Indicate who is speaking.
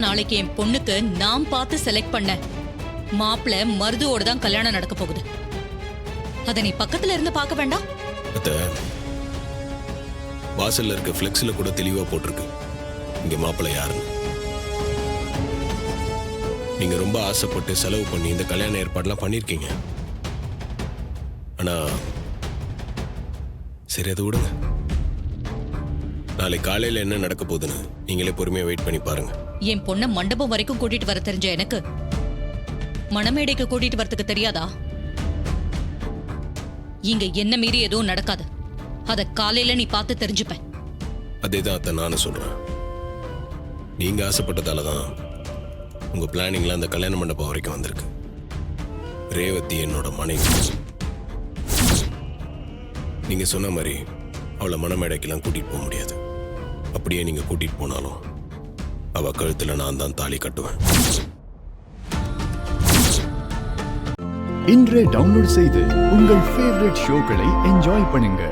Speaker 1: நாளைக்கு என் பொண்ணுக்கு நான் பார்த்து செலக்ட் பண்ண மாப்பிள்ள மருதுவோட தான் கல்யாணம் நடக்க போகுது. அத நீ பக்கத்துல இருந்து பார்க்க வேண்டாம்?
Speaker 2: வாசல்ல இருக்க பிளெக்ஸ்ல கூட தெளிவா போட்டிருக்கு இங்க மாப்பிள்ளை யாருன்னு. நீங்க ரொம்ப ஆசைப்பட்டு செலவு பண்ணி இந்த கல்யாண ஏற்பாடுலாம் பண்ணிருக்கீங்க. ஆனா சரி, அதை விடுங்க. நாளை காலையில என்ன நடக்க போகுதுன்னு நீங்களே பொறுமையா வெயிட் பண்ணி பாருங்க.
Speaker 1: என் பொண்ண மண்டபம் வரைக்கும் கூட்டிட்டு வர தெரிஞ்ச எனக்கு மணமேடைக்கு கூட்டிட்டு வரதுக்கு தெரியாதா? இங்க என்ன மீறி எதுவும் நடக்காது. அத காலையில நீ பார்த்து தெரிஞ்சுப்ப.
Speaker 2: அதேதான் அத்தை நானும் சொல்றேன். நீங்க ஆசைப்பட்டதாலதான் உங்க பிளானிங்ல அந்த கல்யாண மண்டபம் வரைக்கும் வந்திருக்கு. ரேவதி என்னோட மனைவி. நீங்க சொன்ன மாதிரி அவளை மணமேடைக்கெல்லாம் கூட்டிட்டு போக முடியாது. அப்படியே நீங்க கூட்டிட்டு போனாலும் அவ கழுத்துல நான் தான் தாலி கட்டுவேன்.
Speaker 3: இன்றே டவுன்லோட் செய்து உங்கள் ஃபேவரட் ஷோக்களை என்ஜாய் பண்ணுங்க.